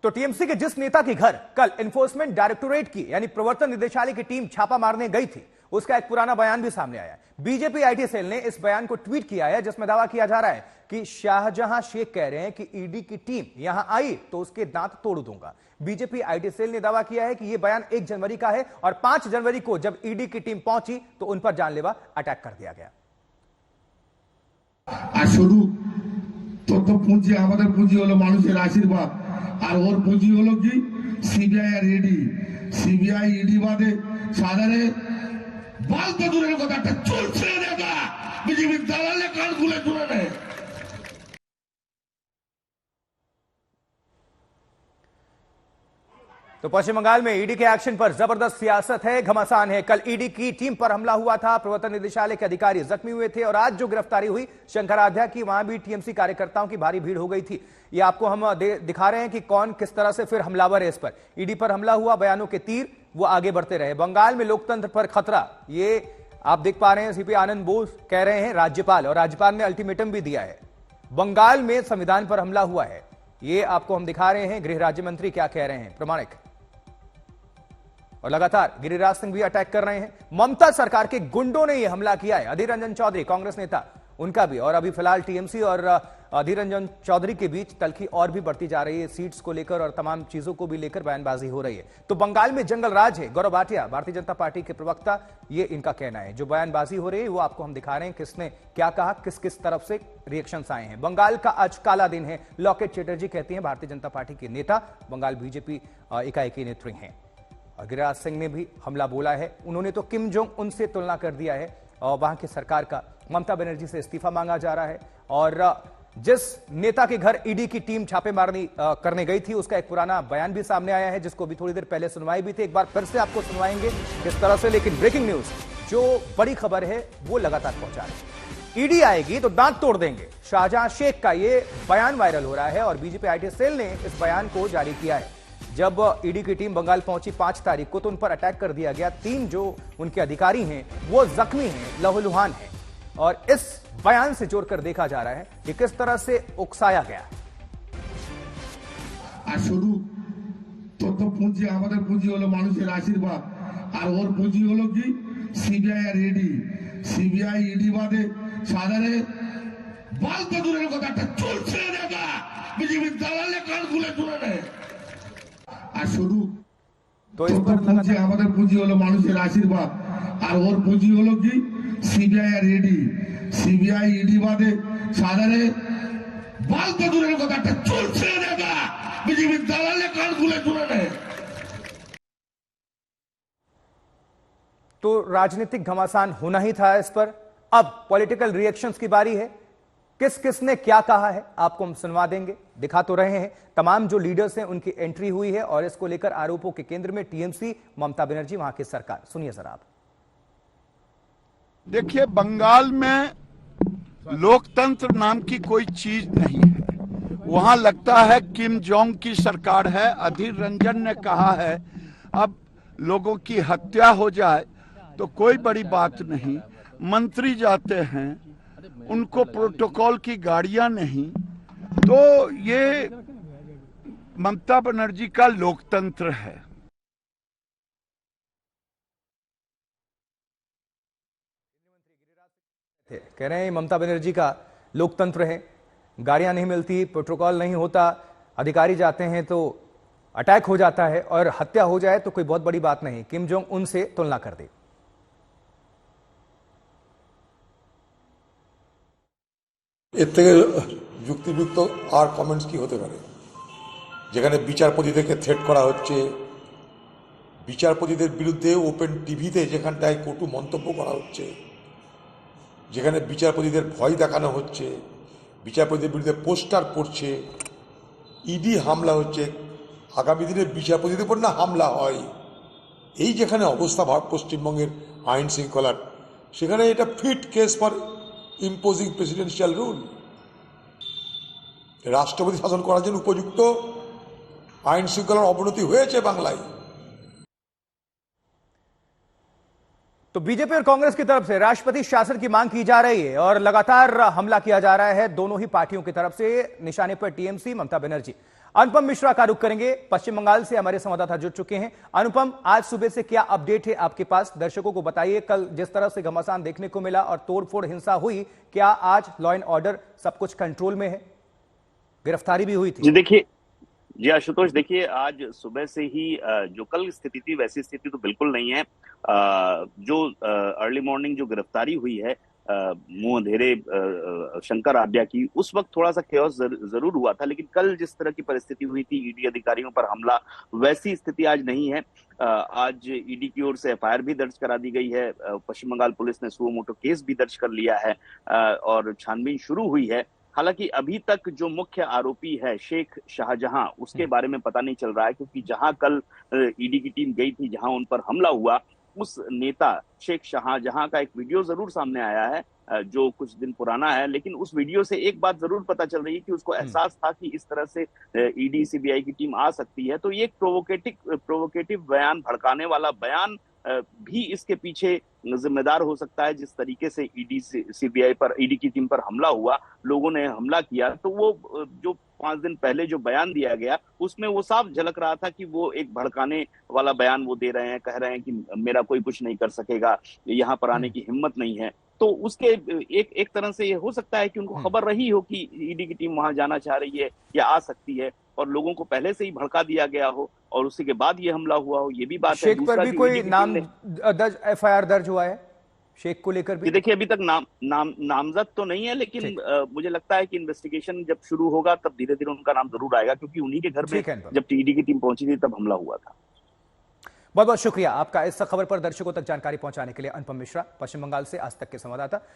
तो टीएमसी के जिस नेता के घर कल एनफोर्समेंट डायरेक्टोरेट की यानी प्रवर्तन निदेशालय की टीम छापा मारने गई थी, उसका एक पुराना बयान भी सामने आया है। बीजेपी आईटी सेल ने इस बयान को ट्वीट किया है, जिसमें दावा किया जा रहा है कि शाहजहां शेख कह रहे हैं कि ईडी की टीम यहां आई तो उसके दांत तोड़ दूंगा। बीजेपी आईटी सेल ने दावा किया है कि यह बयान 1 जनवरी का है और 5 जनवरी को जब ईडी की टीम पहुंची तो उन पर जानलेवा अटैक कर दिया गया। তথ্য পুঁজি আমাদের পুঁজি হলো মানুষের আশীর্বাদ, আর ওর পুঁজি হলো কি CBI R E D. CBI ED বাদে সাধারণে বালতো দূরের কথা একটা চলছে দেখা বিজেপির দালালে কান খুলে তুলে নেয়। तो पश्चिम बंगाल में ईडी के एक्शन पर जबरदस्त सियासत है, घमासान है। कल ईडी की टीम पर हमला हुआ था, प्रवर्तन निदेशालय के अधिकारी जख्मी हुए थे और आज जो गिरफ्तारी हुई शंकराध्याय की, वहां भी टीएमसी कार्यकर्ताओं की भारी भीड़ हो गई थी। ये आपको हम दिखा रहे हैं कि कौन किस तरह से फिर हमलावर है। इस पर ईडी पर हमला हुआ, बयानों के तीर वो आगे बढ़ते रहे। बंगाल में लोकतंत्र पर खतरा, ये आप देख पा रहे हैं। सीपी आनंद बोस कह रहे हैं राज्यपाल, और राज्यपाल ने अल्टीमेटम भी दिया है। बंगाल में संविधान पर हमला हुआ है, ये आपको हम दिखा रहे हैं। गृह राज्य मंत्री क्या कह रहे हैं, प्रमाणिक। और लगातार गिरिराज सिंह भी अटैक कर रहे हैं। ममता सरकार के गुंडों ने यह हमला किया है। अधीर रंजन चौधरी कांग्रेस नेता, उनका भी। और अभी फिलहाल टीएमसी और अधीर रंजन चौधरी के बीच तलखी और भी बढ़ती जा रही है, सीट्स को लेकर और तमाम चीजों को भी लेकर बयानबाजी हो रही है। तो बंगाल में जंगल राज है। गौरव भाटिया, भारतीय जनता पार्टी के प्रवक्ता, ये इनका कहना है। जो बयानबाजी हो रही है वो आपको हम दिखा रहे हैं, किसने क्या कहा, किस किस तरफ से रिएक्शंस आए हैं। बंगाल का आज काला दिन है, लॉकेट चैटर्जी कहती हैं भारतीय जनता पार्टी के नेता, बंगाल बीजेपी इकाई की नेत्री हैं। और गिरिराज सिंह ने भी हमला बोला है। उन्होंने तो किम जोंग उन से तुलना कर दिया है और वहां की सरकार का। ममता बनर्जी से इस्तीफा मांगा जा रहा है। और जिस नेता के घर ईडी की टीम छापेमारी करने गई थी, उसका एक पुराना बयान भी सामने आया है, जिसको भी थोड़ी देर पहले सुनवाई भी थी। एक बार फिर से आपको सुनवाएंगे किस तरह से। लेकिन ब्रेकिंग न्यूज, जो बड़ी खबर है वो लगातार पहुंचा रहे हैं। ईडी आएगी तो दांत तोड़ देंगे, शाहजहां शेख का ये बयान वायरल हो रहा है। और बीजेपी आईटी सेल ने इस बयान को जारी किया है। जब ईडी की टीम बंगाल पहुंची 5 तारीख को, तो उन पर अटैक कर दिया गया। 3 जो उनके अधिकारी हैं वो जख्मी हैं, लहूलुहान हैं। और इस बयान से जोड़कर देखा जा रहा है कि किस तरह से उकसाया गया है। শুধু তথ্য পুঁজি আমাদের পুঁজি হলো মানুষের আশীর্বাদ, আর ওর পুঁজি হলো কি CBI R E D. CBI ED বাদে সাধারণে বালতো দূরের কথা একটা চলছে দেখা বিজেপির দালালে কান খুলে তুলে নেয়। আর শুধু तो इस पर পুঁজি আমাদের পুঁজি হলো মানুষের আশীর্বাদ, আর ওর পুঁজি হলো কি CBI R E D. CBI ED বাদে সাধারণে বালতো দূরের কথা একটা চলছে দেখা বিজেপির দালালে কান খুলে তুলে নেয়। तो राजनीतिक घमासान होना ही था इस पर। अब पॉलिटिकल रिएक्शंस की बारी है। किस किसने क्या कहा है आपको हम सुनवा देंगे, दिखा तो रहे हैं। तमाम जो लीडर्स हैं उनकी एंट्री हुई है और इसको लेकर आरोपों के केंद्र में टीएमसी, ममता बनर्जी, वहां की सरकार। सुनिए जरा आप। देखिए, बंगाल में लोकतंत्र नाम की कोई चीज नहीं है। वहां लगता है किम जोंग की सरकार है। अधीर रंजन ने कहा है अब लोगों की हत्या हो जाए तो कोई बड़ी बात नहीं, मंत्री जाते हैं, उनको प्रोटोकॉल की गाड़ियां नहीं। तो ये ममता बनर्जी का लोकतंत्र है। कह रहे हैं ममता बनर्जी का लोकतंत्र है, गाड़ियां नहीं मिलती, प्रोटोकॉल नहीं होता, अधिकारी जाते हैं तो अटैक हो जाता है और हत्या हो जाए तो कोई बहुत बड़ी बात नहीं। किम जोंग उनसे तुलना कर दी। এর থেকে যুক্তিযুক্ত আর কমেন্টস কি হতে পারে, যেখানে বিচারপতিদেরকে থ্রেট করা হচ্ছে, বিচারপতিদের বিরুদ্ধে ওপেন টিভিতে যেখানটায় কটু মন্তব্য করা হচ্ছে, যেখানে বিচারপতিদের ভয় দেখানো হচ্ছে, বিচারপতিদের বিরুদ্ধে পোস্টার পড়ছে, ইডি হামলা হচ্ছে। আগামী দিনে বিচারপতিদের উপর না হামলা হয়, এই যেখানে অবস্থা পশ্চিমবঙ্গের আইন শৃঙ্খলার, সেখানে এটা fit case for imposing presidential rule. রাষ্ট্রপতি শাসন করার জন্য উপযুক্ত আইন শৃঙ্খলার অবনতি হয়েছে বাংলায়। तो बीजेपी और कांग्रेस की तरफ से राष्ट्रपति शासन की मांग की जा रही है और लगातार हमला किया जा रहा है दोनों ही पार्टियों की तरफ से। निशाने पर टीएमसी, ममता बनर्जी। अनुपम मिश्रा का रुख करेंगे। पश्चिम बंगाल से हमारे संवाददाता जुड़ चुके हैं। अनुपम, आज सुबह से क्या अपडेट है आपके पास? दर्शकों को बताइए, कल जिस तरह से घमासान देखने को मिला और तोड़फोड़ हिंसा हुई, क्या आज लॉ एंड ऑर्डर सब कुछ कंट्रोल में है? गिरफ्तारी भी हुई थी। जी देखिए, जी आशुतोश, देखिए आज सुबह से ही जो कल स्थिति थी वैसी स्थिति तो बिल्कुल नहीं है। जो अर्ली मॉर्निंग जो गिरफ्तारी हुई है मुंह अंधेरे शंकर आड्या की, उस वक्त थोड़ा सा chaos जरूर हुआ था, लेकिन कल जिस तरह की परिस्थिति हुई थी, ईडी अधिकारियों पर हमला, वैसी स्थिति आज नहीं है। आज ईडी की ओर से एफआईआर भी दर्ज करा दी गई है। पश्चिम बंगाल पुलिस ने सुओ मोटो केस भी दर्ज कर लिया है और छानबीन शुरू हुई है। हालांकि अभी तक जो मुख्य आरोपी है शेख शाहजहां, उसके बारे में पता नहीं चल रहा है, क्योंकि जहां कल ईडी की टीम गई थी, जहां उन पर हमला हुआ, उस नेता शेख शाहजहां का एक वीडियो जरूर सामने आया है जो कुछ दिन पुराना है, लेकिन उस वीडियो से एक बात जरूर पता चल रही है कि उसको एहसास था कि इस तरह से ईडी सीबीआई की टीम आ सकती है। तो ये एक प्रोवोकेटिव बयान, भड़काने वाला बयान भी इसके पीछे जिम्मेदार हो सकता है। जिस तरीके से ईडी सीबीआई पर, ईडी की टीम पर हमला हुआ, लोगों ने हमला किया, तो वो जो 5 दिन पहले जो बयान दिया गया, उसमें वो साफ झलक रहा था कि वो एक भड़काने वाला बयान वो दे रहे हैं, कह रहे हैं कि मेरा कोई कुछ नहीं कर सकेगा, यहाँ पर आने की हिम्मत नहीं है। तो उसके एक तरह से ये हो सकता है कि उनको खबर रही हो कि ईडी की टीम वहां जाना चाह रही है या आ सकती है, और लोगों को पहले से ही भड़का दिया गया हो और उसी के बाद ये हमला हुआ हो, ये भी बात है। शेख पर भी कोई नाम दर्ज, एफआईआर दर्ज हुआ है शेख को लेकर भी? देखिए, अभी तक नामजद तो नहीं है, लेकिन मुझे लगता है कि इन्वेस्टिगेशन जब शुरू होगा तब धीरे धीरे उनका नाम जरूर आएगा, क्योंकि उन्हीं के घर में जब ईडी की टीम पहुंची थी तब हमला हुआ था। बहुत बहुत शुक्रिया आपका इस खबर पर दर्शकों तक जानकारी पहुंचाने के लिए, अनुपम मिश्रा, पश्चिम बंगाल से आज तक के संवाददाता।